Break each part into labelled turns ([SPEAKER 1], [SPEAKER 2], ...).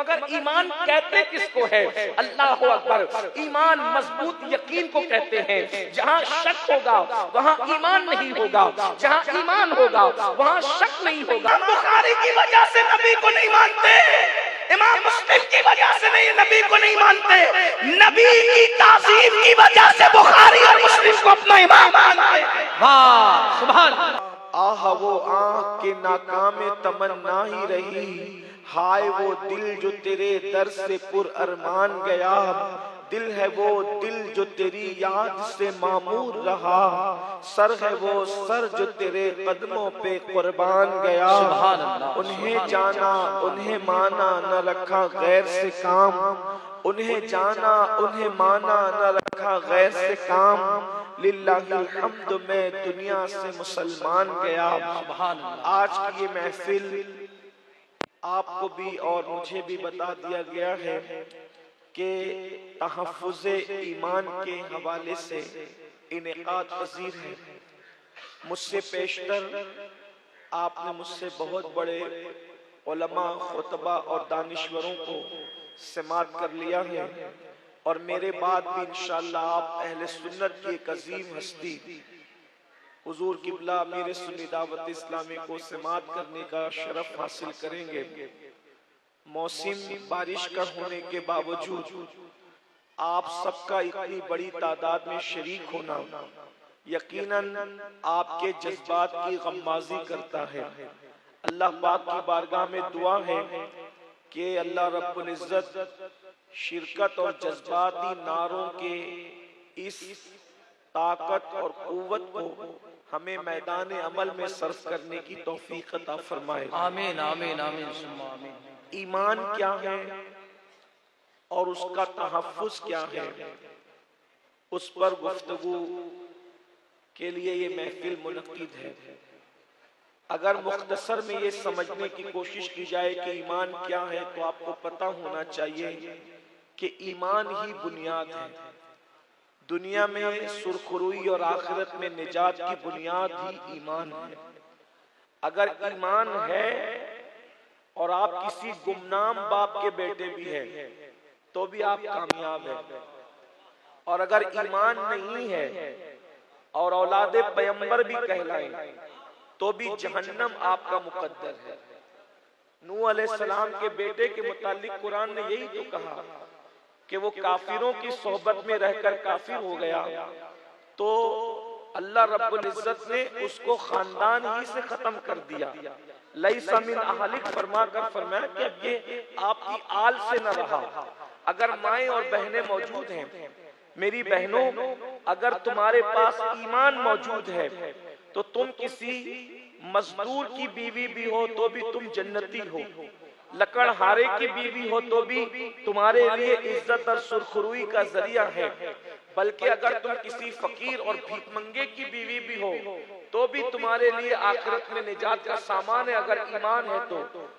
[SPEAKER 1] मगर ईमान कहते किसको है? अल्लाह अकबर। ईमान मजबूत यकीन को कहते हैं। जहाँ शक होगा वहाँ ईमान नहीं होगा, जहाँ ईमान होगा वहाँ शक नहीं होगा। बुखारी की वजह से नबी को नहीं मानते, इमाम मुस्लिम की वजह से नहीं नबी को नहीं मानते, नबी की ताज़ीम की वजह से बुखारी और मुस्लिम को अपना इमाम मानते। वाह सुभान अल्लाह। आह वो आँख के नाकामे तमन्ना ही रही, हाय वो दिल जो तेरे दर से पुर अरमान गया। दिल है वो दिल जो तेरी याद से मामूर रहा, सर है वो सर जो तेरे कदमों पे कुर्बान गया। उन्हें जाना उन्हें माना न रखा गैर से काम, उन्हें जाना उन्हें माना न रखा गैर से काम। लिल्लाहिल हम्द में दुनिया से मुसलमान गया। आज की ये महफिल आपको भी और मुझे भी बता दिया गया है कि तहफ़्फ़ुज़े ईमान के हवाले से इनेकाद पज़ीर है। मुझसे पेशतर आपने मुझसे बहुत बड़े उलमा, खुतबा और दानिश्वरों को समात कर लिया है और मेरे बाद भी इंशाअल्लाह आप अहले सुन्नत की एक अजीम हस्ती हुजूर किबला मेरे सुन्नी दावत इस्लामी को समात करने का शरफ हासिल करेंगे। मौसम बारिश का होने के बावजूद आप सबका इतनी बड़ी तादाद में शरीक होना यकीनन आपके जज्बात की गम्माज़ी करता है। अल्लाह पाक की बारगाह में दुआ है कि अल्लाह रब्बुल इज्जत शिरकत और जज्बाती नारों के इस ताकत और कुव्वत को हमें मैदान अमल में सर्फ करने की तौफीक अता फरमाए। आमीन आमीन आमीन सुम्मा आमीन। ईमान क्या है और उसका तहफ़्फ़ुज़ क्या है, उस पर गुफ्तगू के लिए ये महफिल मुनक़्क़िद है। अगर मुख्तसर में ये समझने की कोशिश की जाए कि ईमान क्या है तो आपको पता होना चाहिए कि ईमान ही बुनियाद है। दुनिया में सुरखरुई और आखिरत में निजात की बुनियाद ही ईमान है। अगर ईमान है और आप किसी गुमनाम बाप के बेटे भी हैं तो भी आप कामयाब हैं, और अगर ईमान नहीं है और औलादे पैगंबर भी कहलाएं तो भी जहन्नम आपका मुकद्दर है। नूह अलैहिस्सलाम के बेटे के मुतालिक कुरान ने यही तो कहा कि वो काफिरों की सोहबत में रहकर काफिर हो गया तो अल्लाह रब्बुल इज्जत ने उसको खानदान ही से खत्म कर दिया। लैसा मिन अहलिक फरमाकर फरमाया कि अब ये आपकी आल से न रहा। अगर माएँ और बहनें मौजूद हैं, मेरी बहनों, अगर तुम्हारे पास ईमान मौजूद है तो तुम किसी मजदूर की बीवी भी हो तो भी तुम जन्नती हो, लकड़हारे की बीवी हो तो भी तुम्हारे लिए इज्जत और सुरखरुई का जरिया है। बल्कि अगर तुम किसी फकीर और भीखमंगे की बीवी भी हो तो भी तुम्हारे लिए आखिरत में निजात का सामान है, अगर ईमान है तो।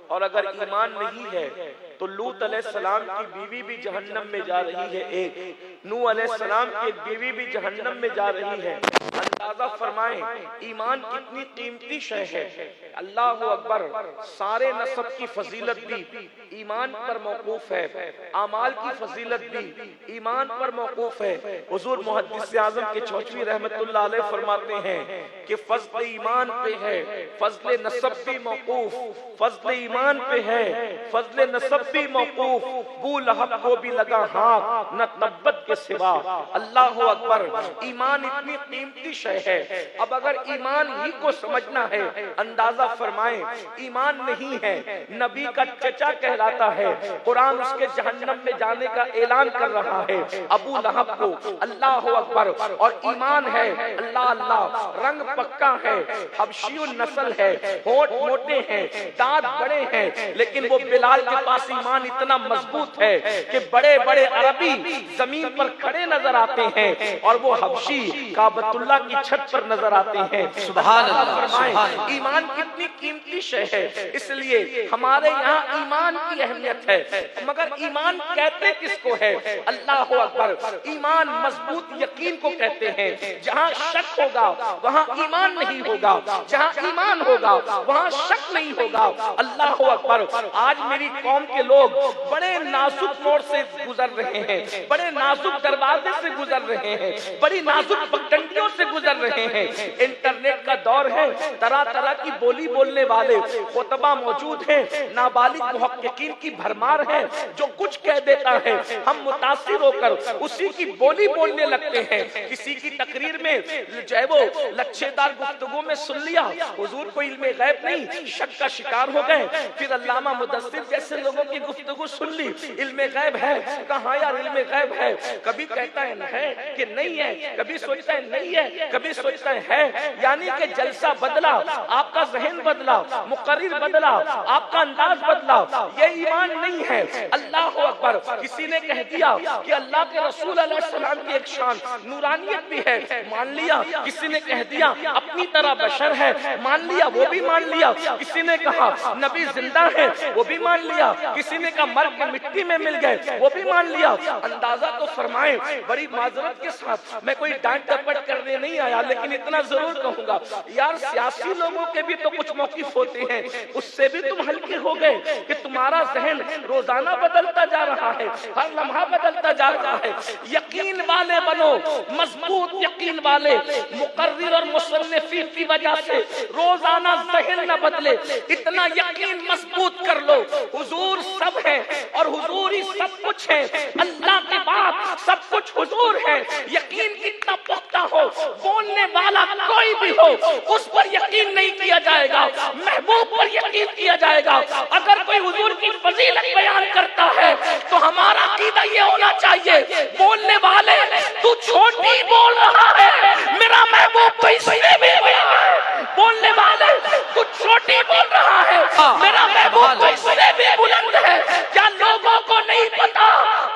[SPEAKER 1] और अगर ईमान नहीं है तो लूत अलैहिस्सलाम की बीवी भी जहन्नम में जा रही है, एक नूह अलैहिस्सलाम की बीवी भी जहन्नम में जा रही है। अंदाजा फरमाएं ईमान कितनी कीमती शय है। अल्लाह अकबर। सारे नसब की फजीलत भी ईमान पर मौकूफ है, आमाल की फजीलत भी ईमान पर मौकूफ है। हुजूर मुहद्दिस आज़म के चौचवी रहमतुल्लाह अलैह फरमाते हैं कि फज़्ल ईमान पे है, फज़्ल नसब भी मौकूफ, फज़्ल ईमान पे है, फज़्ल नसब भी मौकूफ। बू लहब को भी लगा हाथ न तब्बत के सिवा। अल्लाह अकबर। ईमान इतनी कीमती शय है। अब अगर ईमान ही को समझना है, अंदाजा फरमाएं, ईमान नहीं है, नबी का चचा कहलाता है, कुरान उसके जहन्नम में जाने का ऐलान कर रहा है, अबू लहब को। अल्लाह अकबर। और ईमान है, अल्लाह अल्लाह, रंग पक्का है, हबशी नस्ल है, होठ मोटे हैं, दांत बड़े हैं, लेकिन वो बिलाल के पास ईमान इतना मजबूत है कि बड़े बड़े अरबी जमीन पर खड़े नजर आते हैं और वो हबशी काबतुल्लाह की छत पर नजर आते हैं। सुभान अल्लाह। ईमान कितनी कीमती शय है, इसलिए हमारे यहाँ ईमान की अहमियत है। मगर ईमान कहते किसको है? अल्लाह अकबर। ईमान मजबूत यकीन को कहते हैं। जहाँ शक होगा वहाँ ईमान नहीं होगा, जहाँ ईमान होगा वहाँ शक नहीं होगा। अल्लाह अकबर। आज मेरी कौम के के लोग बड़े नाजुक मोड़ से गुजर रहे हैं, बड़े नाजुक दरवाजे से गुजर रहे हैं, बड़ी नाजुक पगडंडियों से गुजर रहे हैं। इंटरनेट का दौर है, तरह तरह की बोली बोलने वाले खुतबा मौजूद हैं, नाबालिग मुहक्किकीन की भरमार है। जो कुछ कह देता है हम मुतासिर होकर उसी की बोली बोलने लगते हैं। किसी की तकरीर में जो है वो लच्छेदार गुफ्तगू में सुन लिया, हुजूर को इल्मे गैब नहीं, शक का शिकार हो गए। फिर अल्लामा मुदस्सिर जैसे लोगों की गुफ्तगू सुन ली, इल्मे गैब है, कहाँ यार इल्मे गैब है। कभी कहता है कि नहीं है, कभी सोचता है नहीं है, कभी सोचता है। यानी कि जलसा बदला, आपका जहन बदला, मुकर्रिर बदला, आपका अंदाज बदला, ये ईमान नहीं है। अल्लाह अकबर। किसी ने कह दिया कि अल्लाह के रसूल अलैहिस्सलाम की एक शान नूरानियत भी है, मान लिया। किसी ने कह दिया अपनी तरह बशर है, मान लिया, वो भी मान लिया। किसी ने कहा नबी जिंदा है, वो भी मान लिया। किसी ने कहा मर के मिट्टी में मिल गए, वो भी मान लिया। अंदाजा तो फरमाए, बड़ी माजरत के साथ मैं कोई डांट डपट करने नहीं आया, लेकिन इतना जरूर कहूंगा यार, सियासी लोगों के भी तो कुछ मौकिफ होते हैं, उससे भी तुम हल्के हो गए कि तुम्हारा जहन रोजाना बदलता जा रहा है, हर लम्हा बदलता जा रहा है। यकीन वाले बनो, मजबूत यकीन वाले। मुकर्रिर और मुसन्निफीन की वजह से रोजाना जहन न बदले, इतना यकीन मजबूत कर लो हुजूर सब है और हुजूर ही सब कुछ है। अल्लाह के बाद सब कुछ हुजूर है। यकीन कितना पुख्ता हो, बोलने वाला कोई भी हो उस पर यकीन नहीं किया जाएगा, महबूब पर यकीन किया जाएगा। अगर कोई हुजूर की फजीलत बयान करता है तो हमारा अकीदा ये होना चाहिए, बोलने वाले तू छोटी बोल रहा है, मेरा महबूब तो इसने भी बोला है। बोलने वाले तू छोटी बोल रहा है, मेरा महबूब तो इसने भी बुलंद है। क्या लोगों को नहीं पता?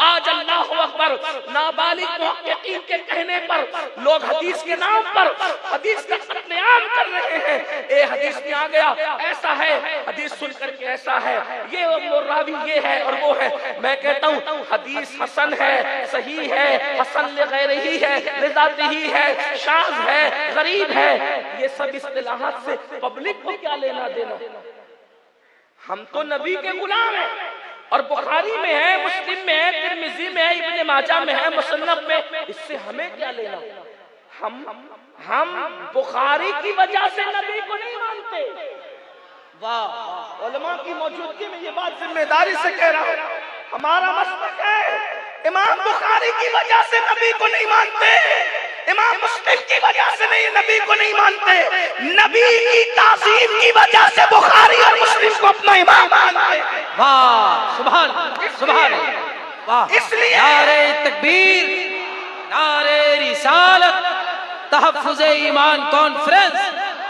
[SPEAKER 1] आज अल्लाह अकबर, नाबालिग मुहक्किकीन के कहने पर लोग हदीस के नाम पर हदीस का कत्लेआम कर रहे हैं। ए हदीस में आ गया ऐसा है, हदीस सुन करके ऐसा है, ये वो रावी ये है और वो है। मैं कहता हूँ हदीस हसन है, सही है, हसन ले गैरिही है, लिज़ातिही है, शाज़ है, गरीब है। ये सब इस्तिलाहात से पब्लिक को क्या लेना देना? हम तो नबी के गुलाम हैं और बुखारी में है, मुस्लिम में है, तिरमिज़ी में है, इब्ने माजा में है, मुसन्नफ में। इससे हमें क्या लेना? हम बुखारी की वजह से नबी को नहीं मानते। वाह, उलमा की मौजूदगी में ये बात जिम्मेदारी से कह रहा हूं। हमारा मसलक है इमाम बुखारी की वजह से नबी को नहीं मानते, इमाम मुस्लिम की वजह से नहीं, नबी को नहीं मानते। नबी की ताज़ीम की वजह से बुखारी और मुस्लिम को अपना इमाम मानते।
[SPEAKER 2] वाह, सुभान सुभान, वाह। इसलिए नारे तकबीर, नारे रिसालत, तहफ्फुज़ ईमान कॉन्फ्रेंस,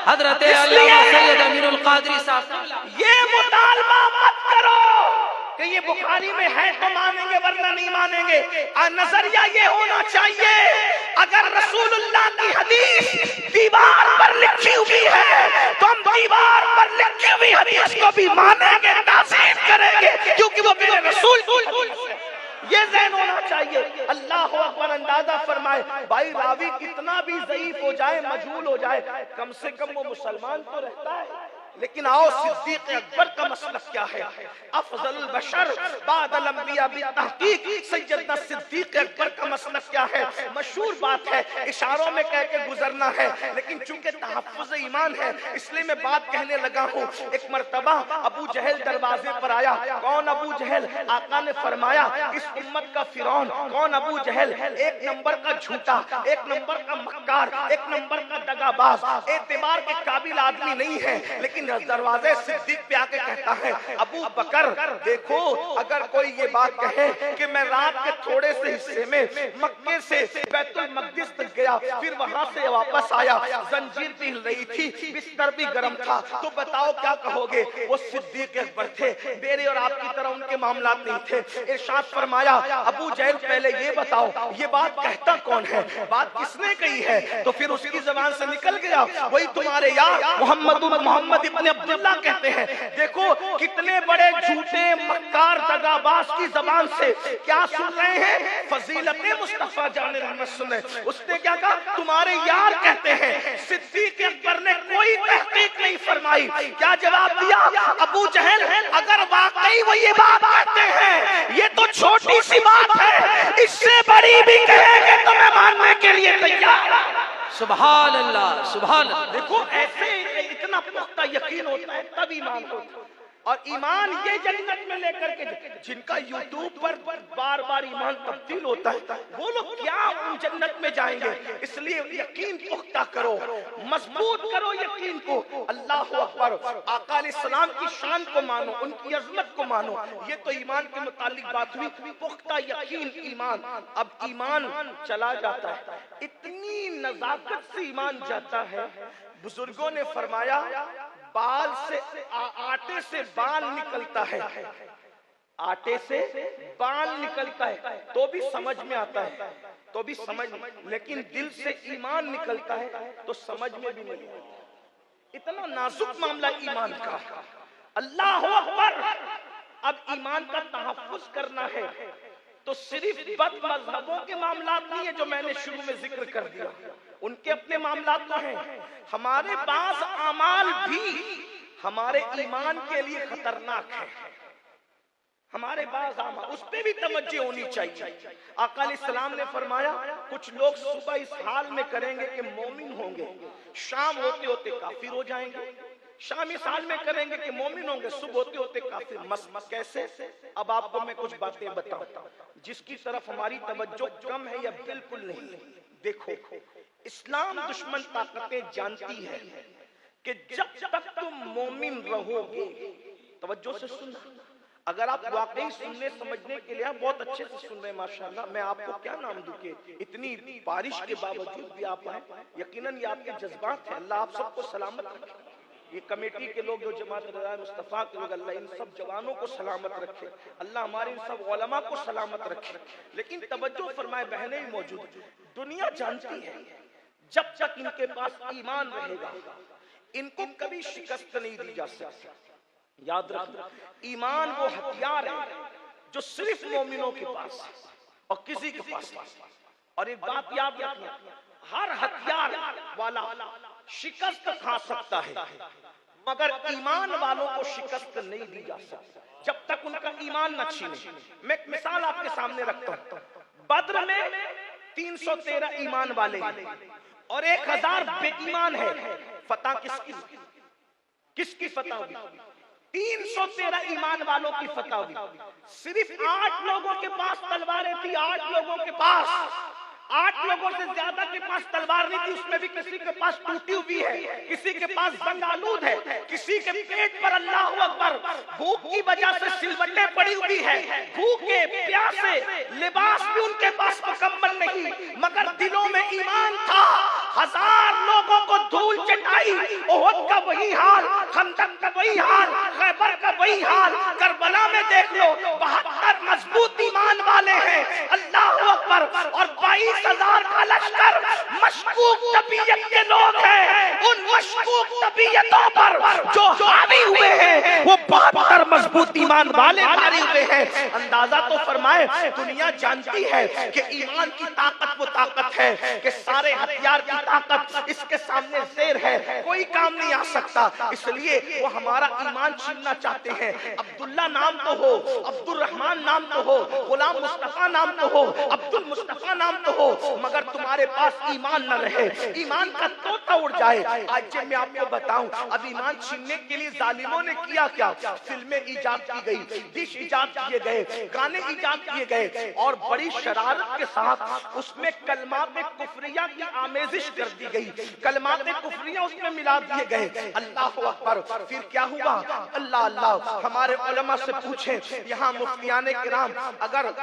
[SPEAKER 2] हजरत अल्लामा सैयद अमीरुल कादरी साहब।
[SPEAKER 1] ये मुतालबा मत करो कि ये बुखारी में है तो मानेंगे वरना नहीं मानेंगे। नजरिया ये होना चाहिए, अगर रसूलुल्लाह की हदीस दीवार पर लिखी हुई है तो हम दीवार पर लिखी हुई हदीस को भी मानेंगे, ताज़ीम करेंगे, क्योंकि वो मेरे रसूल की हदीस है। ये ज़हन होना चाहिए। अल्लाह अकबर। अंदाजा फरमाए भाई, रावी कितना भी ज़ईफ हो जाए, मजहूल हो जाए, कम से कम वो मुसलमान तो रहता है। लेकिन आओ सिद्दीक़ अकबर का मसलक क्या है? अफज़लुल बशर बादल अंबिया बितहक़ीक़ सैयदना सिद्दीक़ अकबर का मसलक क्या है? मशहूर बात है, इशारों में कह के गुजरना है, लेकिन चूंकि तहफ़्फ़ुज़ ईमान है इसलिए मैं बात कहने लगा हूँ। एक मर्तबा अबू जहल दरवाजे पर आया। कौन अबू जहल? आका ने फरमाया इस उम्मत का फिरौन। कौन अबू जहल? एक नंबर का झूठा, एक नंबर का मक्कार, एक नंबर का दगाबाज, एतबार के काबिल आदमी नहीं है। लेकिन दरवाजे सिद्दीक पे आके कहता है अबू बकर देखो, अगर कोई ये बात कहे कि मैं रात के थोड़े से हिस्से में मक्के से बैतुल मक़दिस तक गया, फिर वहां से वापस आया, जंजीर भी हिल रही थी, बिस्तर भी गर्म था, तो बताओ क्या कहोगे? वो सिद्दीक अकबर थे, मेरे और आपकी तरह उनके मामलात नहीं थे। इरशाद फरमाया अबू जहल पहले ये बताओ ये बात कहता कौन है, बात किसने कही है? तो फिर उसकी ज़बान से निकल गया वही तुम्हारे यार मोहम्मद इब्न अब्दुल्ला कहते हैं, देखो कितने बड़े झूठे मक्कार दगाबाज की जबान से क्या सुन रहे हैं, फजीलत मुस्तफा जान रहमत सुने। उसने क्या कहा, तुम्हारे यार कहते हैं। सिद्दीक अकबर ने कोई तहकीक नहीं फरमाई। क्या जवाब दिया, अबू जहल अगर वाकई वो ये बात कहते हैं, ये तो छोटी सी बात है, इससे बड़ी भी कहेंगे तो मैं मानने के लिए तैयार।
[SPEAKER 2] सुभान अल्लाह, सुभान अल्लाह।
[SPEAKER 1] देखो ऐसे इतना पुख्ता यकीन होता है तब ईमान होता है। और ईमान ये जन्नत में लेकर के, जिनका यूट्यूब पर बार बार ईमान तब्दील होता है, वो लोग क्या उन जन्नत में जाएंगे। इसलिए यकीन पुख्ता करो, मजबूत करो यकीन को। अल्लाह अकबर, आका अलैहिस्सलाम की शान को मानो, उनकी अजमत को मानो। ये तो ईमान के मुतालिक बात हुई, पुख्ता यकीन ईमान। अब ईमान चला जाता है, इतनी नजाकत से ईमान जाता है। बुजुर्गों ने फरमाया, बाल से आटे से बाल निकलता है, आटे से बाल निकलता है तो भी समझ में आता है, तो भी समझ, लेकिन दिल से ईमान निकलता है तो समझ में भी नहीं आता। इतना नाजुक मामला ईमान का। अल्लाह अकबर। अब ईमान का तहफ्फुज करना है तो सिर्फ बद मजहबों के मामला नहीं है जो मैंने शुरू में जिक्र कर दिया, उनके अपने मामला तो हैं। हमारे पास अमाल भी हमारे ईमान के लिए खतरनाक है। हमारे पास अमाल, उस पे भी तवज्जो होनी चाहिए। आका अलैहिस्सलाम ने फरमाया, कुछ लोग सुबह इस हाल में करेंगे कि मोमिन होंगे, शाम होते होते काफिर हो जाएंगे। शाम इस हाल में करेंगे कि मोमिन होंगे, सुबह होते होते काफिर। मस कैसे? अब आपको मैं कुछ बातें बताऊं जिसकी तरफ हमारी तवज्जो कम है या बिल्कुल नहीं। देखो, इस्लाम दुश्मन ताकतें जानती है कि जब तक तुम मोमिन रहोगे, तवज्जो से सुनना, अगर आप वाकई सुनने समझने के लिए बहुत अच्छे से सुन रहे हैं माशाल्लाह, मैं आपको क्या नाम दूं कि इतनी बारिश के बावजूद भी आप आए, यकीनन ये आपके जज्बात है। अल्लाह आप सबको सलामत रखे। ये कमेटी के लोग, जो जमात रज़ा मुस्तफ़ा के लोग, अल्लाह इन सब जवानों को सलामत रखे, अल्लाह हमारे इन सब उलमा को सलामत रखे। लेकिन तवज्जो फरमाए, बहनें ही मौजूद, दुनिया जानती है जब तक इनके पास ईमान रहेगा इनको कभी शिकस्त नहीं दी जा सकती। याद रखना, ईमान वो हथियार है जो सिर्फ मोमिनों के पास और किसी के पास नहीं। और एक बात याद रखना, हर हथियार वाला शिकस्त खा सकता है मगर ईमान वालों को शिकस्त नहीं दी जा सकती जब तक उनका ईमान न छीने। मैं एक मिसाल आपके सामने रखता हूं। बद्र में 313 ईमान वाले और 1000 बेईमान है। फतह किसकी फतह हुई? 313 ईमान वालों की फतह हुई। सिर्फ 8 लोगों के पास तलवारें थी, 8 लोगों के पास, 8 लोगों से ज्यादा के पास तलवार नहीं थी। उसमें भी किसी के पास टूटी हुई है, किसी के पास जंग आलूद है, किसी के पेट पर अल्लाह अकबर भूख की वजह से सिलवटें पड़ी हुई है, भूखे प्यासे, लिबास भी उनके पास मुकम्मल नहीं मगर दिलों में ईमान था। 1000 लोगों को धूल चटाई। ओहद का वही हाल, खंदक का वही हाल, खैबर का वही हाल, करबला में देख लो 72 मजबूत ईमान वाले हैं। अल्लाह अकबर। और 22,000 का लश्कर मशकूक तबीयत के लोग हैं। उन मशकूक तबीयतों पर जो हावी हुए हैं वो 72 मजबूत ईमान वाले हारे हुए हैं। अंदाजा तो फरमाए, दुनिया जानती है कि ईमान की ताकत वो ताकत है कि सारे हथियार की ताकत इसके सामने शेर है, कोई काम नहीं आ सकता। इसलिए वो हमारा ईमान छीनना चाहते हैं। अब्दुल्ला नाम तो हो, अब्दुल रहमान नाम तो हो, गुलाम मुस्तफा नाम तो हो, अब्दुल मुस्तफा नाम तो हो, मगर तुम्हारे पास ईमान न रहे, ईमान का तोता उड़ जाए। आज जब मैं आपको बताऊं, अब ईमान छीनने के लिए जालिमों ने किया क्या? फिल्में इजाद की गई, डिश इजाद किए गए, गाने इजाद किए गए और बड़ी शरारत के साथ उसमें कलमात कुफरिया की आमेजिश कर दी गई, कलमात कुफरिया उसमें मिला दिए गए। अल्लाह अकबर। फिर क्या हुआ? अल्लाह अल्लाह। हमारे उलमा से पूछे, यहाँ मुफ्तियाने किराम अगर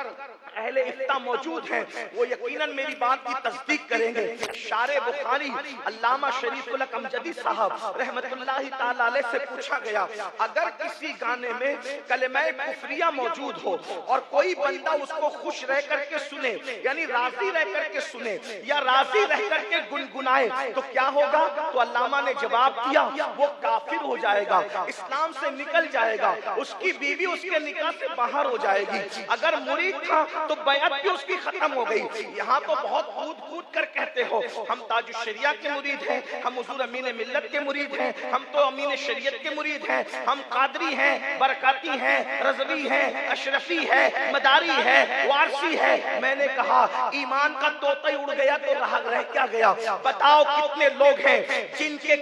[SPEAKER 1] अहले इफ्ता मौजूद हैं, वो वो यकीनन मेरी बात की तस्दीक करेंगे। शारे बुखारी अल्लामा शरीफुल अमजदी साहब रहमतुल्लाहि ताला अलैह से पूछा गया, अगर किसी गाने में कलिमा कुफरिया मौजूद हो और कोई बंदा उसको खुश रह करके सुने, यानी राजी रह करके सुने या राजी रह करके गुनगुनाए, तो क्या होगा? तो अल्लामा ने जवाब दिया, वो काफिर हो जाएगा, इस्लाम से निकल जाएगा, उसकी बीवी उसके निकाह से बाहर हो जाएगी। अगर मुरीद था तो बैअत भी उसकी खत्म हो गई। यहाँ तो बहुत कूद कूद कर कहते हो हम ताजुश शरिया के मुरीद हैं, हम हुजूर अमीन मिल्लत के मुरीद हैं, हम तो अमीन शरीयत के मुरीद हैं, हम कादरी हैं, बरकाती हैं, रज़वी हैं, अशरफी है, मदारी है, वारसी है। मैंने कहा ईमान का तोता ही उड़ गया तो रह क्या गया? बताओ कितने लोग हैं जिनके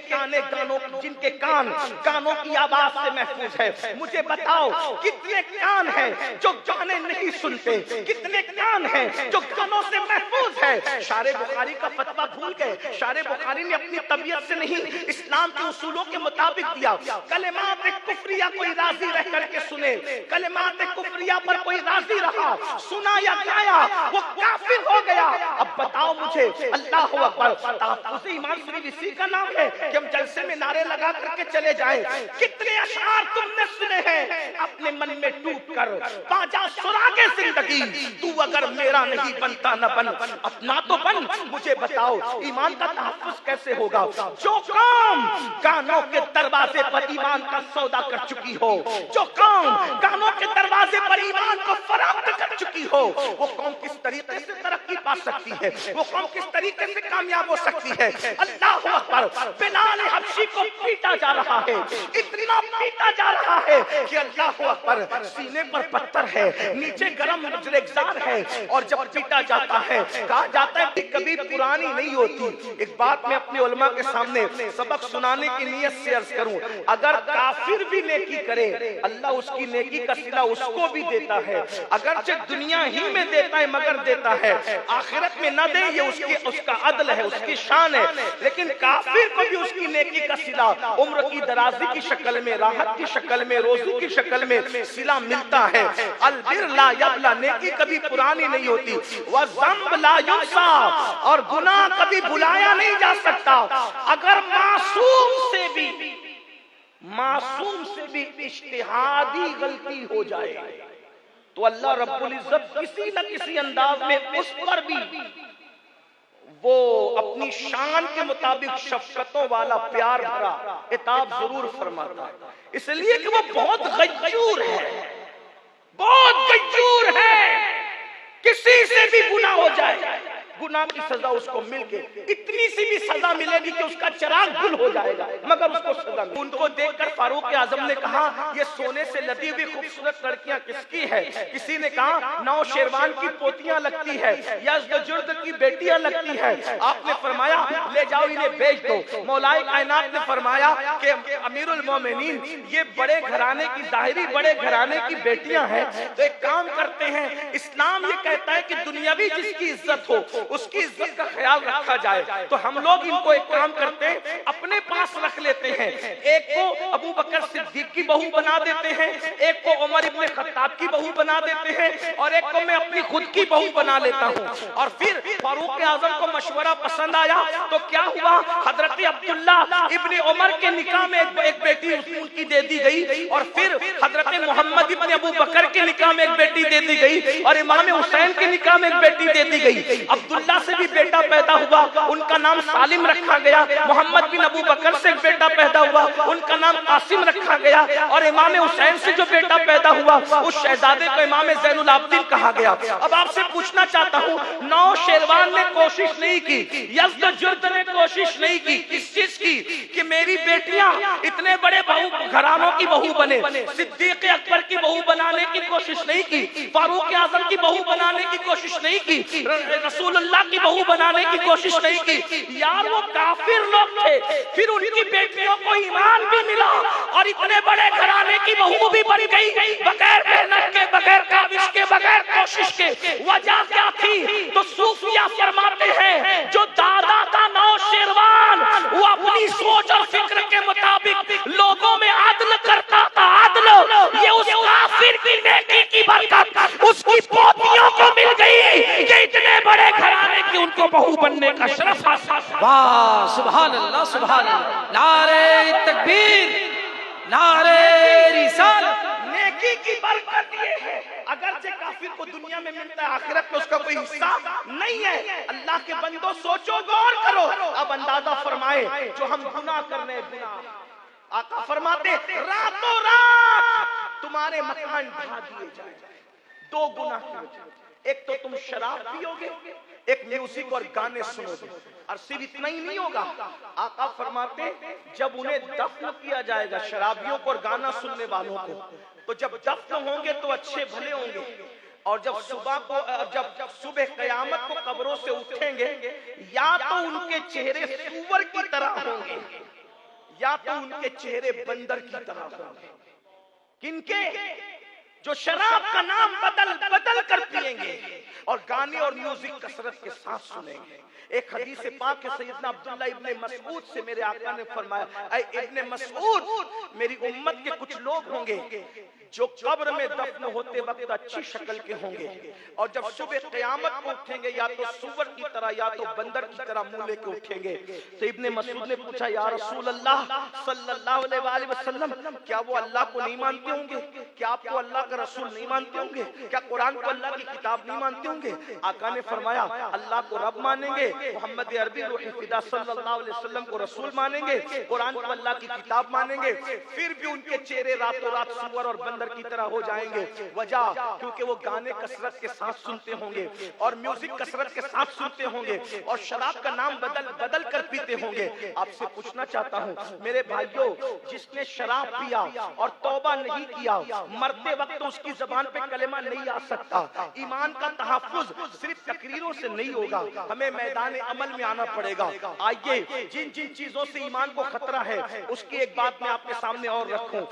[SPEAKER 1] जिनके कान गानों की आवाज से महफूज है? मुझे बताओ कितने कान हैं जो गाने नहीं सुनते, कितने कान हैं जो गानों से महफूज है? शारे बुखारी का फतवा भूल गए। शारे बुखारी ने अपनी तबीयत से नहीं, इस्लाम के उसूलों के मुताबिक दिया। कलिमात कुफरिया कोई राजी रह करके सुने, कलिमात कुफरिया पर कोई राजी रहा, सुना या गाया, वो काफिर हो गया। अब बताओ मुझे, अल्लाह अकबर, तहफ्फुज़ ईमान सिर्फ इसी का नाम है कि हम जलसे में नारे लगा करके चले जाएं? कितने अशआर तुमने सुने हैं अपने मन में टूट कर, बाजा सुरागे जिंदगी, तू अगर मेरा नहीं बनता न बन, अपना तो बन। मुझे बताओ ईमान का तहफ्फुज़ कैसे होगा? जो कौम गानों के दरवाजे पर ईमान का सौदा कर चुकी हो, जो कौम गानों के दरवाजे पर ईमान को फराख्त कर चुकी हो, वो कौम किस तरीके से तरक्की पा सकती है? वो कौम किस तरीके से कामयाब हो सकती है? अल्लाह अकबर, बिलाल हबशी को पीटा जा रहा है, इतना पीटा जा रहा है कि अल्लाह अकबर, सीने पर पत्थर है, नीचे गरम रेगिस्तान है, और जब पीटा जाता है कहा जाता है कि कभी पुरानी नहीं होती। एक बात मैं अपने उलमा के सामने सबक सुनाने की नियत से अर्ज करूं, अगर काफिर भी नेकी करे अल्लाह उसकी नेकी का सिला उसको भी देता है, अगरचे दुनिया ही में देता है मगर देता है, आखिरत में न दे ये उसका अदल है, उसकी शान है। लेकिन काफिर को भी उसकी नेकी का सिला उम्र की दराजी की शक्ल में, राहत की शक्ल में, रोजी की शक्ल में सिला मिलता है। अलबिर ला यबला, नेकी कभी पुरानी नहीं होती, व ज़ंब ला युंसा, और गुनाह कभी भुलाया नहीं जा सकता। अगर मासूम से भी इज्तिहादी गलती हो जाए तो अल्लाह रब्बुल इज्जत किसी न किसी अंदाज में उस पर भी वो अपनी शान के मुताबिक शफकतों वाला प्यार भरा इताब जरूर फरमाता है, इसलिए कि वो बहुत गज्जूर है, बहुत गज्जूर है। किसी से भी गुनाह हो जाए, गुनाह की सजा उसको मिलके इतनी सी भी सजा मिलेगी कि उसका चिराग गुल हो जाएगा, मगर उसको सजा मिलेगी। उनको देखकर फारूक आजम ने कहा, ये सोने से लदी हुई खूबसूरत लड़कियां किसकी है? किसी ने कहा नौ शेरवान की पोतियां लगती है, यज़्दजुर्द की बेटियां लगती है। आपने फरमाया ले जाओ इन्हें बेच दो। मौलाए कायनात ने फरमाया कि अमीरुल मोमिनीन, ये बड़े घराने की, जाहिरी बड़े घराने की बेटियां हैं, तो एक काम करते हैं, इस्लाम ये कहता है कि दुनियावी जिसकी इज्जत हो उसकी इज्जत का ख्याल रखा जाए, तो हम लोग इनको एक काम करते हैं, अपने पास रख लेते हैं। एक को अबू बकर सिद्दीक की बहू बना देते हैं, एक को उमर इब्ने खत्ताब की बहू बना देते हैं, और एक को मैं अपनी खुद की बहू बना लेता हूँ। और फिर फारूक आजम को मशवरा पसंद आया तो क्या हुआ, हजरत अब्दुल्ला इब्ने उमर के निकाह में एक बेटी उनकी दे दी गई, और फिर हजरत मोहम्मद इब्ने अबू बकर के निकाह में एक बेटी दे दी गई, और इमाम हुसैन के निकाह में एक बेटी दे दी गई। अब्दुल्ला से भी बेटा पैदा हुआ, उनका नाम सालिम रखा गया। मोहम्मद बिन अबू बकर से एक बेटा पैदा हुआ, उनका नाम कासिम रखा गया। और इमाम हुसैन से जो बेटा पैदा हुआ उस शहजादे को इमाम ज़ैनुल आबिदीन कहा गया। अब आपसे पूछना चाहता हूँ, नौ शेरवान ने कोशिश नहीं की, यज़्दजुर्द ने कोशिश नहीं की, किस चीज की? कि मेरी बेटियां इतने बड़े बहू घरानों की बहू बने। सिद्दीक अकबर की बहू बनाने की कोशिश नहीं की, फारूक आजम की बहू बनाने की कोशिश नहीं की, रसूलुल्लाह की बहू बनाने की कोशिश नहीं की। यार वो काफिर लोग थे, फिर उनकी बेटियों को ईमान भी मिला और इतने बड़े घराने की बहू भी बन गई, बगैर मेहनत के, बगैर काबिज के, बगैर कोशिश के। वजह क्या थी? तो सूफिया फरमाते हैं जो दादा था नौ शेरवान, वो अपनी सोच और फिक्र के मुताबिक लोगों में आदल करता था। आदल ये उस काफिर की नेकी की बरकत उसकी पोतियों को मिल गई कि इतने बड़े बनने का शरफ हासिल।
[SPEAKER 2] वाह सुभान अल्लाह सुभान अल्लाह। नारे तकबीर, नारे रिसालत।
[SPEAKER 1] नेकी की बरकत ये है, अगर से काफिर को दुनिया में मिलता है, आखिरत में उसका कोई हिस्सा नहीं है। अल्लाह के बंदो सोचो, गौर करो, अब अंदाजा फरमाए जो हम गुनाह कर रहे हैं, गुनाह आका फरमाते रातों रात तुम्हारे मकान ढा दिए जाए। दो गुनाह की वजह, एक तो तुम शराब पियोगे, एक म्यूजिक और गाने सुनोगे। और सिर्फ इतना ही नहीं होगा, आका फरमाते जब उन्हें दफन किया जाएगा, शराबियों को और गाना सुनने वालों को, तो जब दफन होंगे तो अच्छे भले होंगे, और जब सुबह को जब सुबह कयामत को कब्रों से उठेंगे, या तो उनके चेहरे सूअर की तरह होंगे, या तो उनके चेहरे बंदर की तरह होंगे। किनके? जो शराब का नाम बदल बदल कर पिएंगे और गाने और म्यूजिक कसरत के साथ सुनेंगे। एक हदीस पाक है, सैयदना अब्दुल्लाह इब्ने मसऊद से मेरे आका ने फरमाया, ऐ इब्ने मसऊद, मेरी उम्मत के कुछ लोग होंगे जो कब्र में दफन होते वक्त अच्छी शक्ल के होंगे, और जब सुबह क़यामत को उठेंगे या तो सूअर की तरह या तो बंदर की तरह मुंह लेके उठेंगे। तो इब्ने मसऊद ने पूछा, या रसूल अल्लाह सल्लल्लाहु अलैहि वसल्लम, क्या वो अल्लाह को नहीं मानते होंगे? क्या आपको अल्लाह का रसूल नहीं मानते होंगे? क्या कुरान को अल्लाह की किताब नहीं मानते होंगे? आका ने फरमाया, अल्लाह को रब मानेंगे, मोहम्मद अरबी रूह फिदा सल्लल्लाहु अलैहि वसल्लम को रसूल मानेंगे, कुरान को अल्लाह की किताब मानेंगे, फिर भी उनके चेहरे रातों रात सूअर और बंदर की तरह हो जाएंगे। वजह, क्योंकि वो गाने कसरत के साथ सुनते होंगे और म्यूजिक कसरत के साथ सुनते होंगे और शराब का नाम बदल बदल कर पीते होंगे। आपसे पूछना चाहता हूँ मेरे भाइयों, जिसने शराब पिया और तौबा नहीं किया, मरते वक्त उसकी जबान पे कलेमा नहीं आ सकता। ईमान का तहफ्फुज सिर्फ तकरीरों से नहीं होगा, हमें मैदान अमल में आना पड़ेगा। आइए, जिन जिन चीजों से ईमान को खतरा है उसकी एक बात मैं आपके सामने और रखूं।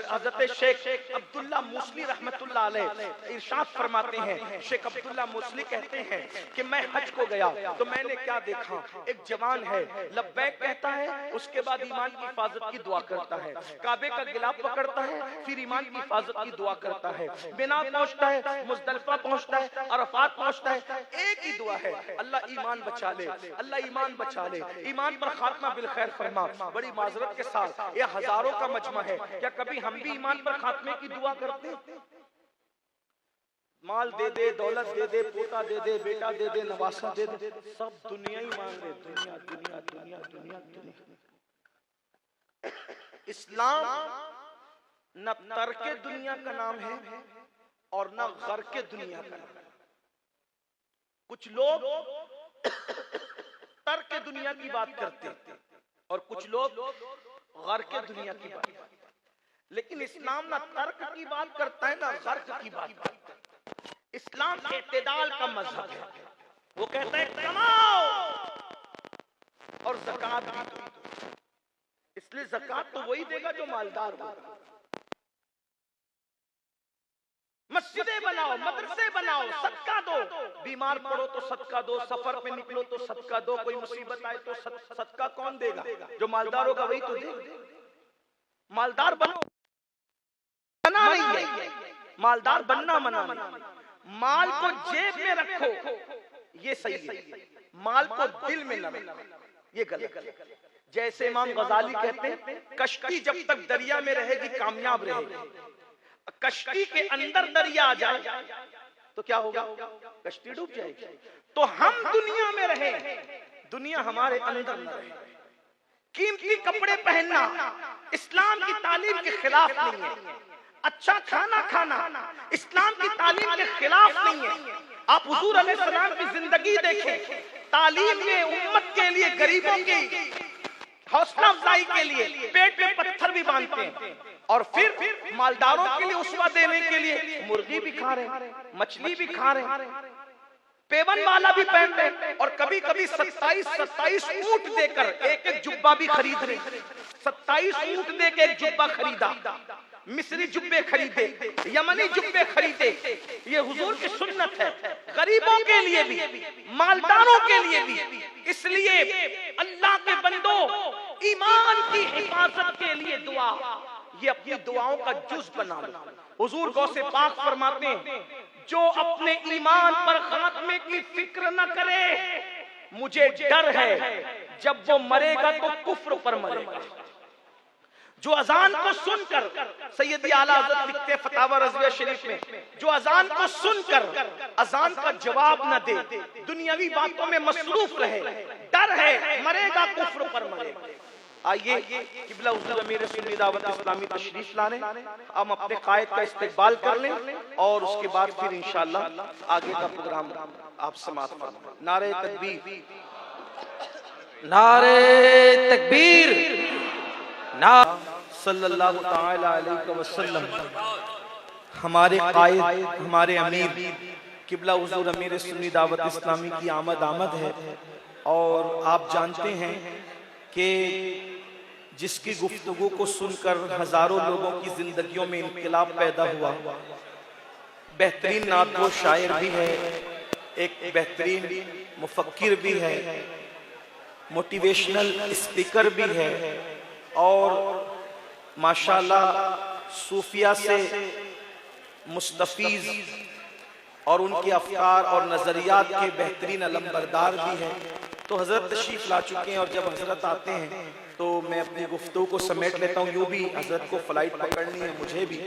[SPEAKER 1] हज़रत शेख अब्दुल्ला मूसली रहमतुल्लाह अलैह इरशाद फरमाते हैं, शेख अब्दुल्ला मूसली कहते हैं कि मैं हज को गया तो मैंने क्या देखा, एक जवान है, लब्बैक कहता है, उसके बाद ईमान की हिफाजत की दुआ करता है, काबे का गिलाफ पकड़ता है, फिर ईमान की हिफाजत की दुआ करता है, मिना पहुंचता है, मुज़दलिफा पहुंचता है, अरफात पहुंचता है, एक ही दुआ है, अल्लाह ईमान बचा ले, अल्लाह ईमान बचा ले, ईमान पर खात्मा बिल खैर फरमा। बड़ी माजरत के साथ ये हजारों का मजमा है, क्या कभी हम भी ईमान पर खात्मे की दुआ करते? माल दे दे, दौलत दे दे, पोता दे दे, बेटा दे दे, नवासा दे दे, सब दुनिया ही मांग रहे, दुनिया दुनिया दुनिया दुनिया दुनिया। इस्लाम न तर्के दुनिया का नाम है और न गर्के दुनिया का नाम है। कुछ लोग तर्के दुनिया की बात करते हैं और कुछ लोग गर्के दुनिया की बात करते हैं, लेकिन इस्लाम ना तर्क की बात करता है ना गर्क की बात करता है। इस्लाम इत्तेदाल का मजहब है, वो कहता है कमाओ और ज़कात भी दो, इसलिए ज़कात तो वही देगा जो मालदार होगा। मस्जिदें बनाओ, मदरसे बनाओ, सदका दो, बीमार पड़ो तो सदका दो, सफर पे निकलो तो सदका दो, कोई मुसीबत आए तो सदका कौन देगा? जो मालदार होगा वही तो देगा। मालदार बनो, मना नहीं है, मालदार बनना मना नहीं। माल को जेब में रखो ये सही है, माल को दिल में न रखो ये गलत। जैसे इमाम गजाली कहते हैं, कश्ती जब तक दरिया में रहेगी कामयाब रहेगी, कश्ती के अंदर दरिया आ जाए तो क्या होगा? कश्ती डूब जाएगी। तो हम दुनिया में रहे, दुनिया हमारे अंदर न रहे। कीमती कपड़े पहनना इस्लाम की तालीम के खिलाफ नहीं है, अच्छा खाना खाना इस्लाम की तालीम के खिलाफ नहीं है। आप हुजूर अलैहिस्सलाम की जिंदगी देखें, तालीम में उम्मत के लिए, गरीबों की हौसला अफजाई के लिए पेट पे पत्थर भी बांधते हैं, और फिर मालदारों के लिए उसवा देने के लिए मुर्गी भी खा रहे, मछली भी खा रहे, पेवन वाला भी पहन रहे, और कभी कभी 27 ऊंट देकर एक जुब्बा भी खरीद रहे। 27 ऊंट देकर एक जुब्बा खरीदा, मिस्री जुब्बे खरीदे, यमनी जुब्बे खरीदे। ये हुजूर की सुन्नत है, गरीबों के लिए भी, मालदारों के लिए भी। इसलिए अल्लाह के बंदो, ईमान की हिफाजत के लिए दुआ, ये अपनी दुआओं का जुज बना लो। हुजूर गौसे पाक फरमाते हैं, जो अपने ईमान पर खात्मे की फिक्र न करे मुझे डर है जब वो मरेगा तो कुफ्र पर मरेगा। जो अजान को सुनकर, सैयदी आला हज़रत लिखते फतावा रज़विया शरीफ में, जो अजान को सुनकर अजान का जवाब न दे, दुनियावी बातों में मसरूफ रहे, डर है मरेगा कुफ्र पर मरेगा। आइए किबला हुज़ूर अमीर सुन्नी दावत इस्लामी तशरीफ लाने, हम अपने कायद का इस्तकबाल कर लें और उसके बाद फिर इंशाअल्लाह आगे का प्रोग्राम आप समाप्त फरमाएं। नारे तकबीर,
[SPEAKER 2] नारे तकबीर, ना
[SPEAKER 1] सल्लल्लाहु तआला अलैहि वसल्लम। हमारे कायद, हमारे अमीर किबला हुज़ूर अमीर सुन्नी दावत इस्लामी की आमद है। और आप जानते हैं कि जिसकी गुफ्तगू को सुनकर हजारों लोगों की जिंदगियों में इनकलाब पैदा हुआ, बेहतरीन नातगो शायर भी है, एक बेहतरीन मुफक्किर भी है, मोटिवेशनल स्पीकर भी है और माशाल्लाह सूफिया से मुस्तफीज और उनके अफकार और नजरियात के बेहतरीन अलमबरदार भी हैं। तो हजरत तशरीफ ला चुके हैं और जब हजरत आते हैं तो मैं अपनी गुफ्तगू को समेट लेता हूँ। यूँ भी हजरत को फ्लाइट पकड़नी है, मुझे भी,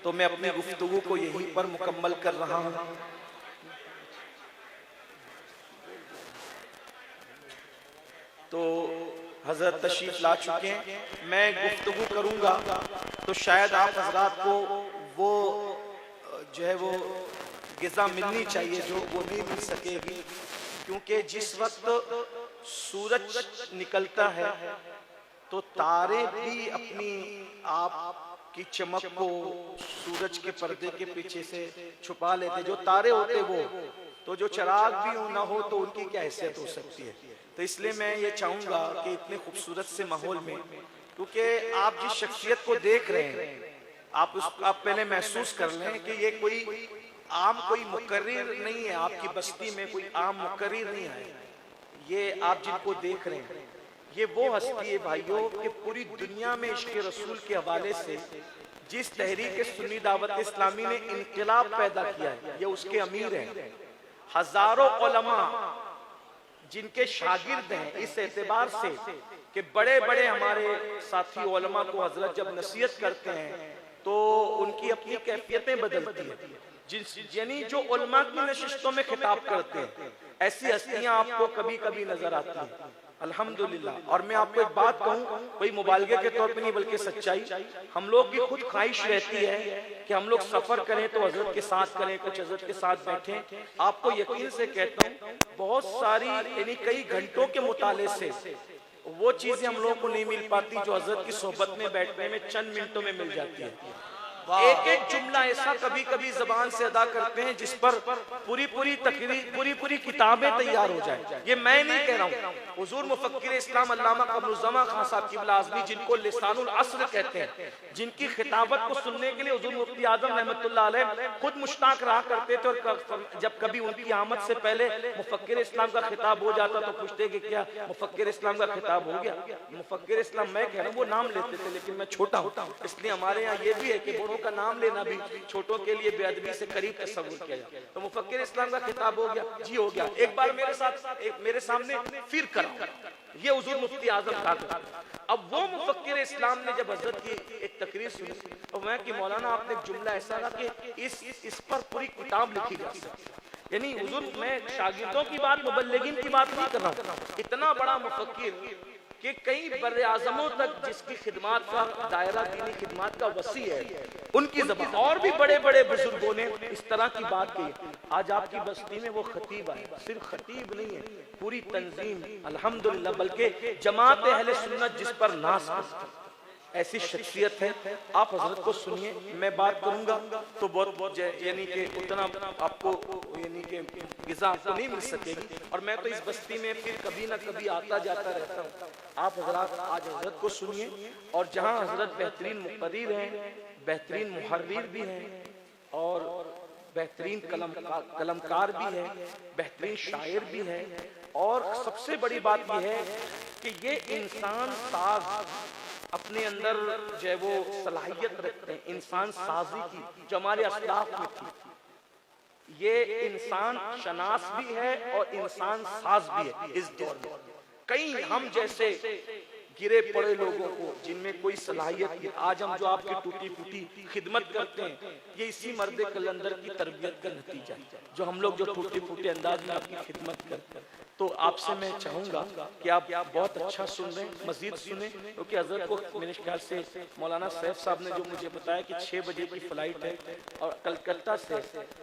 [SPEAKER 1] तो मैं अपनी गुफ्तगू को यहीं पर मुकम्मल कर रहा हूँ। तो हजरत तशरीफ ला चुके हैं, मैं गुफ्तगू करूँगा तो शायद आप हजरात को वो जो है वो ग़िज़ा मिलनी चाहिए जो वो नहीं मिल सकेगी, क्योंकि जिस वक्त सूरज निकलता है तो तारे भी अपनी आप की चमक को सूरज के पर्दे के पीछे से छुपा लेते। जो तारे होते वो, तो जो चिराग भी ना हो तो उनकी क्या हैसियत हो सकती है। तो इसलिए मैं ये चाहूँगा कि इतने खूबसूरत से माहौल में, क्योंकि आप जिस शख्सियत को देख रहे हैं आप पहले महसूस कर लें कि ये कोई आम कोई मुकर्रिर नहीं है, आपकी बस्ती में कोई आम मुकर्रिर नहीं है। ये आप जिनको देख रहे हैं ये वो हस्ती है भाइयों कि पूरी दुनिया में इश्क रसूल के हवाले से जिस तहरीक सुन्नी दावत इस्लामी ने इनकलाब पैदा किया है, ये उसके अमीर हैं। हजारों उलमा जिनके शागिर्द हैं, इस एतबार से कि बड़े बड़े हमारे साथी उलमा को हजरत जब नसीहत करते हैं तो उनकी अपनी कैफियतें बदलती हैं। यानी जो उलमा की नशिस्तों में खिताब करते हैं, ऐसी हस्तियां आपको कभी कभी नजर आती हैं, अल्हम्दुलिल्लाह। और मैं आपको एक बात कहूँ, कोई मुबालगे के तौर पे नहीं बल्कि सच्चाई, हम लोग की खुद ख्वाहिश रहती है कि हम लोग सफर करें तो हजरत के साथ करें, कुछ हजरत के साथ बैठें। आपको यकीन से कहता हूँ बहुत सारी यानी कई घंटों के मुताले से वो चीजें हम लोग को नहीं मिल पाती जो हजरत की सोहबत में बैठने में चंद मिनटों में मिल जाती है। एक एक जुमला ऐसा कभी कभी जबान से अदा करते हैं जिस पर पूरी पूरी तकरीर, पूरी पूरी किताबें तैयार हो जाए। ये मैं नहीं कह रहा हूँ, हुजूर मुफक्किर इस्लाम अल्लामा कमरुज़्ज़मा खान साहब क़िबला आज़मी, जिनको लिसानुल अस्र कहते हैं, जिनकी खिताबत को सुनने के लिए हुजूर मुफ्ती आज़म रहमतुल्लाह अलैह खुद मुश्ताक रहा करते थे। और जब कभी उनकी आमद से पहले मुफक्किर इस्लाम का खिताब हो जाता तो पूछते कि क्या मुफक्किर इस्लाम का खिताब हो गया? मुफक्किर इस्लाम मैं कह रहा हूँ, वो नाम लेते थे, लेकिन मैं छोटा हूँ इसलिए हमारे यहाँ ये भी है कि बड़ों का नाम लेना भी छोटों के लिए बेअदबी से करीब तस्वुर किया जाए। तो मुफक्किर इस्लाम का खिताब हो गया जी, हो गया। एक बार मेरे साथ मेरे सामने फिर करा, ये हुजूर मुफ्ती आजम का। अब वो मुफक्किर इस्लाम ने जब हजरत की एक तकरीर सुनी तो मैं कि मौलाना आपने एक जुमला ऐसा कहा कि इस पर पूरी किताब लिखी जा सकती। यानी हुजूर, मैं शागिर्दों की बात, मुबल्लिगीन की बात नहीं कर रहा हूँ, इतना बड़ा मुफक्किर कि कई बर्रे आज़मों तक जिसकी खिदमात का दायरा दीनी खिदमात का वसी है, उनकी ज़बान और भी बड़े बड़े बुजुर्गों ने इस तरह की बात की। आज आपकी बस्ती में वो खतीब आए, सिर्फ खतीब नहीं है, पूरी तंजीम अल्हम्दुलिल्लाह, बल्कि जमात अहले सुन्नत जिस पर नाज करती, ऐसी शख्सियत है। आप हजरत को सुनिए, मैं बात करूंगा तो बहुत यानी कि उतना आपको यानी कि ग़िज़ा आपको नहीं मिल सकेगी। और मैं तो इस बस्ती में फिर कभी ना कभी आता जाता रहता हूँ। आप हजरत आज हजरत को सुनिए, और जहाँ हजरत बेहतरीन मुक़र्रिर हैं, बेहतरीन मुहर्रिर भी हैं और बेहतरीन कलमकार भी है, बेहतरीन शायर भी है। और सबसे बड़ी बात यह है कि ये इंसान साज अपने अंदर जो है वो सलाहियत रखते हैं, इंसान साजी की, जो हमारे असलाफ में थी। ये इंसान शनास भी है और इंसान साज भी है। इस दौर में कई हम जैसे गिरे पड़े लोगों को जिनमें कोई सलाहियत नहीं, आज हम जो आपकी टूटी फूटी खिदमत करते हैं, ये इसी मर्द कलंदर की तरबियत का नतीजा है, जो हम लोग जो टूटे फूटे अंदाज में आपकी खिदमत करते हैं। तो आपसे मैं चाहूँगा कि आप बहुत अच्छा सुन रहे हैं, मजीद सुने, क्योंकि हजरत को मेरे ख्याल से मौलाना सैफ साहब ने जो मुझे बताया कि 6 बजे की फ़्लाइट है और कलकत्ता से,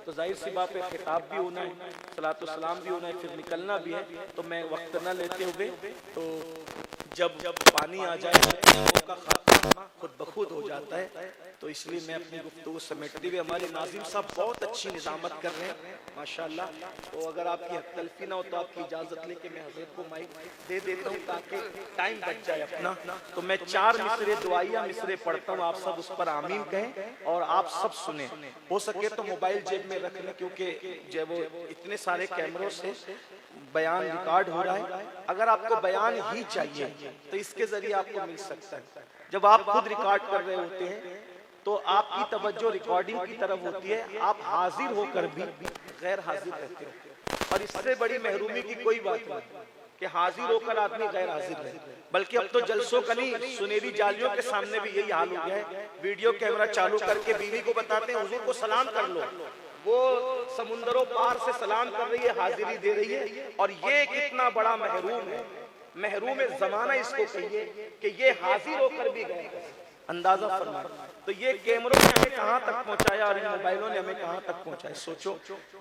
[SPEAKER 1] तो जाहिर सी बात है खिताब भी होना है, सलातो सलाम भी होना है, फिर निकलना भी है। तो मैं वक्त न लेते हुए, तो जब पानी आ जाए का खात्मा खुद ब खुद हो जाता है, तो इसलिए मैं अपनी गुफ्तगू समेटते हुए, हमारे नाज़िम साहब बहुत अच्छी निज़ामत कर रहे हैं माशाल्लाह। तो अगर आपकी हक़-तलफ़ी ना हो तो आपकी इजाज़त लेके मैं हज़रत को माइक दे देता हूँ ताकि टाइम बच जाए अपना। तो मैं 4 मिसरे दुआइया मिसरे पढ़ता हूँ, आप सब उस पर आमीन कहें और आप सब सुने। हो सके तो मोबाइल जेब में रख लें, क्योंकि जब वो इतने सारे कैमरों से बयान रिकॉर्ड हो रहा है, अगर आपको बयान ही चाहिए तो इसके जरिए आपको मिल सकता है। जब आप खुद रिकॉर्ड कर रहे होते हैं तो आपकी तवज्जो रिकॉर्डिंग की तरफ होती है, आप हाजिर होकर भी गैर हाजिर रहते हो। और इससे बड़ी महरूमी की कोई बात नहीं कि हाजिर होकर आदमी गैर हाजिर रहे, बल्कि अब तो जलसों का नहीं, सुनहरी जालियों के सामने भी यही हाल हो गया है। वीडियो कैमरा चालू करके बीवी को बताते हैं हुजूर को सलाम कर लो, वो समुंदरों पार से सलाम कर रही है, हाजिरी दे रही है। और ये कितना बड़ा महरूम है, महरूम जमाना इसको कहिए कि ये हाजिर होकर भी गए, अंदाजा फरमाए। तो ये कैमरों ने हमें कहां तक पहुंचाया और इन मोबाइलों ने हमें कहां तक पहुंचाया। सोचो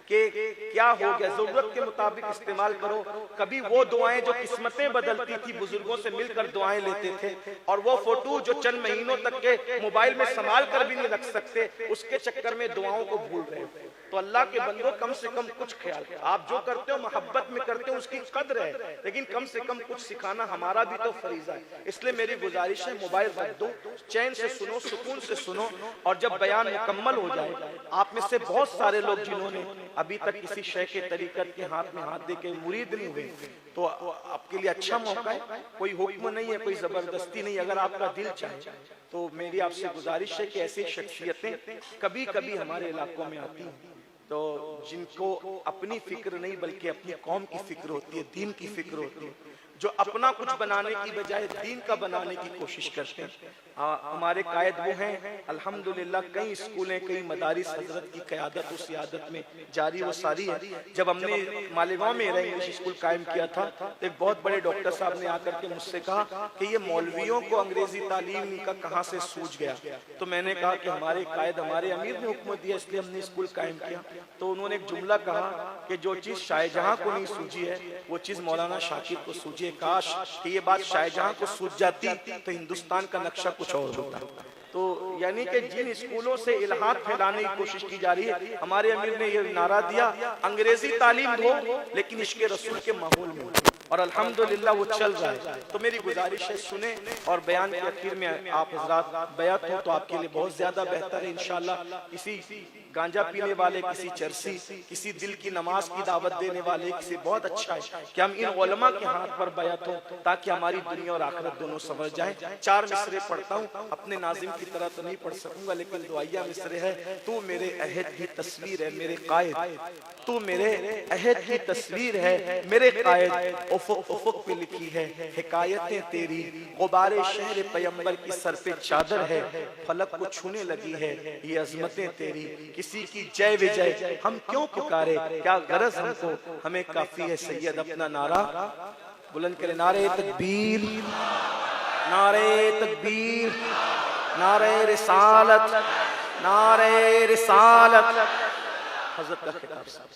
[SPEAKER 1] कि क्या हो गया, जरूरत के मुताबिक इस्तेमाल करो। कभी वो दुआएं जो किस्मतें बदलती थी, बुजुर्गों से मिलकर दुआएं लेते थे, और वो फोटो जो चंद महीनों तक के मोबाइल में संभाल कर भी नहीं रख सकते, उसके चक्कर में दुआओं को भूल रहे हो। तो अल्लाह के बंदो कम से कम कुछ ख्याल, आप जो करते हो मोहब्बत में करते हो, उसकी कद्र है, लेकिन कम से कम कुछ सिखाना हमारा भी तो फरीजा है। इसलिए मेरी गुजारिश है मोबाइल रख दो, चैन से सुनो, सुकून से सुनो, और जब बयान मुकम्मल हो जाए, आप में से बहुत सारे लोग जिन्होंने अभी तक किसी शेख के तरीकत के हाथ में हाथ दे के मुरीद नहीं हुए, तो आपके लिए अच्छा मौका है। कोई हुक्म नहीं है, कोई जबरदस्ती नहीं, अगर आपका दिल चाहे तो मेरी आपसे गुजारिश है कि ऐसी शख्सियतें कभी कभी हमारे इलाकों में आती हैं, तो जिनको अपनी फिक्र नहीं बल्कि अपनी कौम की फिक्र होती है, दीन की फिक्र होती है, जो अपना कुछ बनाने की बजाय दीन का बनाने की कोशिश करते हैं। हमारे कायद वो हैं अल्हम्दुलिल्लाह, कई स्कूलें, कई मदारिस हजरत की क़यादत और सियादत में जारी व सारी है। जब हमने मालेगांव में इंग्लिश स्कूल कायम किया था तो एक बहुत बड़े डॉक्टर साहब ने आकर के मुझसे कहा कि ये मौलवियों को अंग्रेजी तालीम का कहाँ से सूझ गया। तो मैंने कहा कि हमारे कायद, हमारे अमीर ने हुक्म दिया, इसलिए हमने स्कूल कायम किया। तो उन्होंने एक जुमला कहा कि जो चीज़ शाहजहां को नहीं सूझी है वो चीज़ मौलाना शाकिर को सूझी। काश कि ये बात शाहजहां को सूझ जाती तो हिंदुस्तान का नक्शा कुछ और होता। तो यानी कि जिन स्कूलों से इल्हाद फैलाने की कोशिश की जा रही है, हमारे अमीर ने ये नारा दिया, अंग्रेजी तालीम दो लेकिन इश्क रसूल के माहौल में, और अल्हम्दुलिल्लाह वो चल रहा है। तो मेरी गुजारिश है सुने, और बयान के आखिर में आप हजरात बैत हो तो आपके लिए बहुत ज्यादा बेहतर है इंशाल्लाह। किसी गांजा पीने वाले, किसी चरसी, किसी दिल की नमाज की दावत देने वाले, किसी बहुत अच्छा है कि हम इन उलमा के हाथ पर बैत हो ताकि हमारी दुनिया और आखिरत दोनों समझ जाए। 4 मिसरे पढ़ता हूँ, अपने नाजिम की तरह तो नहीं पढ़ सकूंगा, लेकिन दुआइया मिसरे है। तू मेरे अहद की तस्वीर है मेरे कायद, तू मेरे अहद की तस्वीर है मेरे कायद, उफुक उफुक पे लिखी है हिकायतें तेरी, गुबारे शहर पैगंबर की सर पे चादर है, फलक को छूने लगी है ये अजमतें तेरी, किसी की जय विजय हम क्यों पुकारे, क्या गरज हमको, हमें काफी है सैयद अपना नारा बुलंद करे। नारे तकबीर, नारे तकबीर, नारे रिसालत, नारे रिसालत। हज़रत का खिताब साहब।